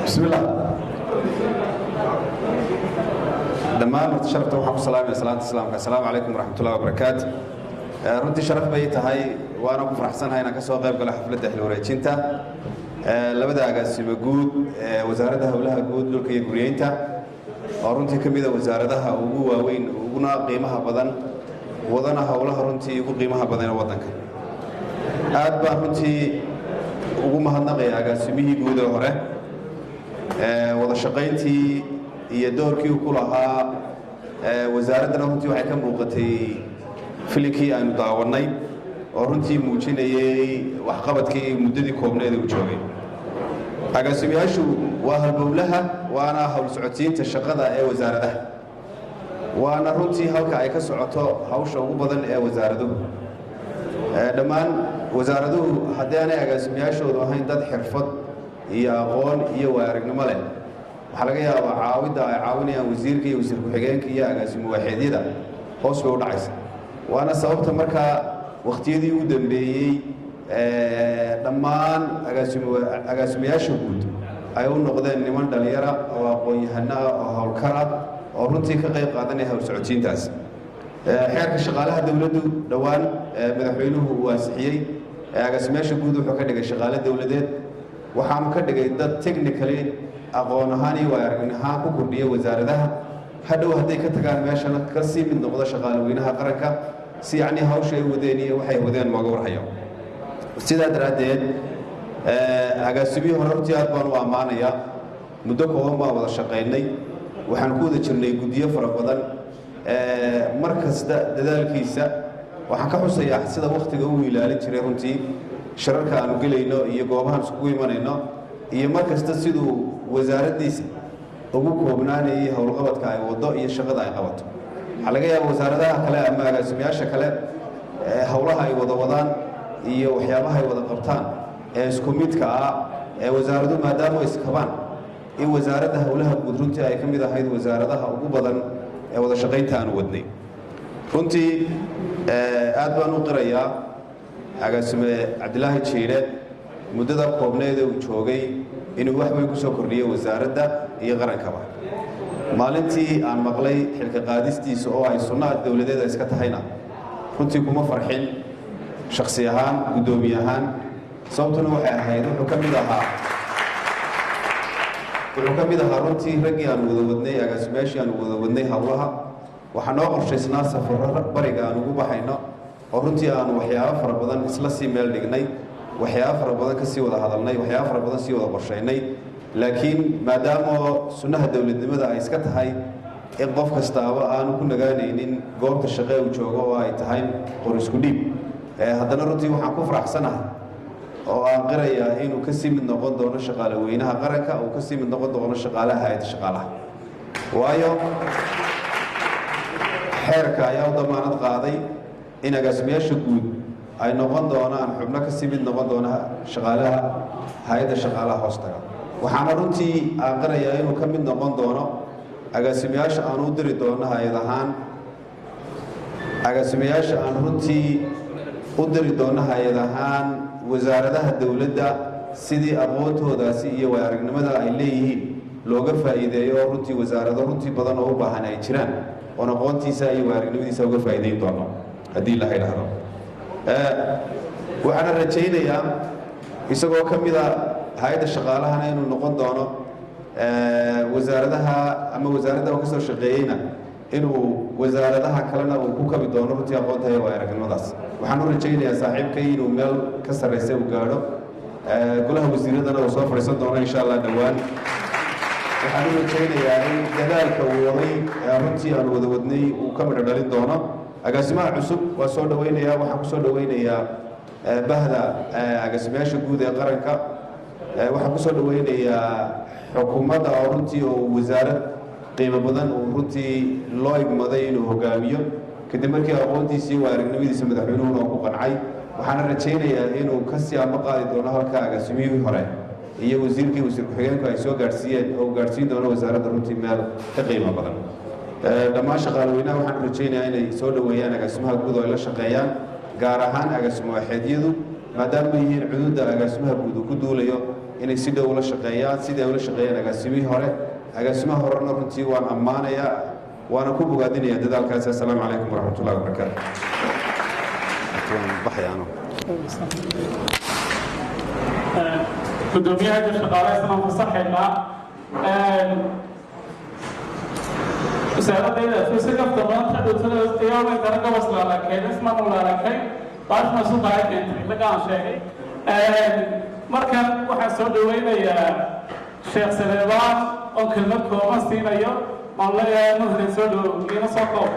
بسم الله دمان شرفته وحب السلام عليكم السلام عليكم ورحمة الله وبركاته runtii sharaf bay tahay waana ku faraxsanahay inaan ka soo qayb galo xafladda xil wareejinta labada agaasimo guud wasaaradda hawlaha guud dhulka iyo guryeynta oo runtii ka mid ah wasaaradaha ugu waaweyn uguna qiimaha badan wadana hawlaha runtii ugu qiimaha badan ee wadanka aad baan runtii ugu mahadnaqayaa agaasimihii guud ee hore wada shaqayntii iyo doorkii uu ku lahaa wasaaraddana runtii waxay ka muuqatay filinkii aanu daawanay oo runtii muujinayay waxqabadkii muddadii koobneed uu joogay agaasimayaashu waa halbowlaha waana hawl socodsiinta shaqada ee wasaaradaha waana runtii halka ay ka socoto hawsha ugu badan ee wasaaraduhu dhammaan wasaaraduhu haddii aanay agaasimayaashoodu ahayn dad xirfad iyo aqoon iyo waaragnimo leh waxaa laga yaabaa caawidda ay caawinayaan wasiirka iyo wasiir ku-xigeenka iyo agaasimo waaxeedyada hoos bay u dhacaysa waana sababta markaa wakhtiyadii ugu dambeeyey dhammaan agaasimayaasha guud ay u noqdeen niman dhalinyara oo aqoon-yahano ah oo howlkar ah oo runtii ka qayb qaadanaya hawl socodsiintaas xeerka shaqaalaha dowladdu dhowaan madaxweynuhu uu ansixiyey agaasimayaasha guud wuxuu ka dhigay shaqaale dowladeed waxaanu ka dhigay dad technically aqoon ahaan iyo waaragnimo ahaan ku kordhiya wasaaradaha hadhow hadday ka tagaan meeshana ka sii mid noqdo shaqaalaweynaha qaranka si yacni hawsha ay wadeen iyo waxay wadeen looga warhayo sidaa daraaddeed agaasimihii hore runtii aad baan u ammaanayaa muddo kooban baan wada shaqaynay waxaan ku wada jirnay guddiyo fara badan mar kasta dadaalkiisa waxaan ka xusayaa sida wakhtiga uu ilaalin jiray runtii shirarka aanu gelayno iyo goobahaan iskugu imanayno iyo mar kasta siduu wasaaraddiisa ugu koobnaanayay howlqabadka ay waddo iyo shaqada ay qabato waxaa laga yaaba wasaaradaha kale ama agaasimayaasha kale howlaha ay wada wadaan iyo waxyaabaha ay wada qabtaan ee isku midka ah ee wasaaradu maadaama ay iskabaan in wasaaradda howlaha guud runtii ay ka mid ahayd wasaaradaha ugu badan ee wada shaqaynta aanu wadnay runtii aad baan u qirayaa agaasime cabdilaahi jiire muddada koobneed ee uu joogay inuu wax weyn ku soo kordhiyey wasaaradda iyo qarankaba maalintii aan maqlay xilka qaadistiisa oo ay sunnaha dowladeeda iska tahayna runtii kuma farxin shakhsi ahaan guddoomiye ahaan sababtuna waxay ahayd wuxuu ka mid ahaa runtii raggii aanu wada wadnay agaasimayaashii aanu wada wadnay howlaha waxaa noo qorshaysnaa safarro bariga aan ugu baxayno oo runtii aanu waxyaabo fara badan isla sii meel dhignay waxyaabo fara badan ka sii wada hadalnay waxyaabo fara badan sii wada qorshaynay laakiin maadaama sunnaha dowladnimada ay iska tahay in qof kastaaba aanu ku nagaanaynin goobta shaqee uu joogo oo ay tahay qor isku dhiib haddana runtii waxaan ku faraxsanahay oo aan qirayaa inuu ka sii mid noqon doono shaqaale weynaha qaranka uu ka sii mid noqon doono shaqaalaha hay-adda shaqaalaha waayo xeerka ayaa u damaanad qaaday in agaasimayaasha guud ay noqon doonaan xubno ka sii mid noqon doona shaqaalaha hay-adda shaqaalaha hoostaga waxaana runtii aan qirayaa inuu ka mid noqon doono agaasimayaasha aan u diri doono hay-ad ahaan agaasimayaasha aan runtii u diri doono hay-ad ahaan wasaaradaha dowladda sidii aqoontoodaasi iyo waaragnimada ay leeyihiin looga faa'iideeyo oo runtii wasaarado runtii badan oo u baahan ay jiraan oon aqoontiisa iyo waaragnimadiisa uga faa'iideyn doono haddii la yidhaahdo waxaana rajaynayaa isagoo ka mida hay-adda shaqaalahana inuu noqon doono wasaaradaha ama wasaaradda oo ka soo shaqeeyeyna inuu wasaaradaha kalena uu ku kabi doono runtii aqoonta iyo waaragnimadaas waxaan u rajaynayaa saaxiibkay inuu meel ka sarraysa uu gaadho golaha wasiiradana uu soo fadhiisan doono insha allah dhowaan waxaan u rajaynayaa in dadaalka uu waday runtii aan wada wadnay uu ka midho dhalin doono agaasimaha cusub waa soo dhawaynayaa waxaan ku soo dhawaynayaa bahda agaasimayaasha guud ee qaranka waxaan ku soo dhawaynayaa xukuumadda oo runtii oo wasaarad qiimo badan uu runtii loo igmaday inuu hogaamiyo kadib markii aqoontiisii waa aragnimadiisa madaxweynuhuna oo ku qancay waxaana rajaynayaa inuu ka sii amba qaadi doono halka agaasimihii hore iyo wasiirkii wasiir ku-xigeenku ay soo gaadhsiiyeen oo gaadhsiin doono wasaaradda runtii meel ka qiimo badan dhammaan shaqaalweynaha waxaan rajaynayaa inay soo dhoweeyaan agaasimaha guud oo ay la shaqeeyaan gaar ahaan agaasimo waaxeedyadu maadaama yihiin cududa agaasimaha guud uu ku duulayo inay si dhow ula shaqeeyaan sidii ay ula shaqeeyeen agaasimihii hore agaasimaha horena runtii waan ammaanayaa waana ku bogaadinayaa dadaalkaasi assalaamu calaykum waraxmatullahi wabarakaatu gudoomiyaha shaqaalaha isna fasaxeynaa wasaaradayda fisikafta maanta dhutadastiyoomay daraga waslaalakeen isman ulaalakay baashna suqaaya keentay lagaan sheegay markan waxaan soo dhaweynayaa sheekh saleebaan oo kelmad kooban siinayo maanleeyahay nuhrin soo dhow iina soo koob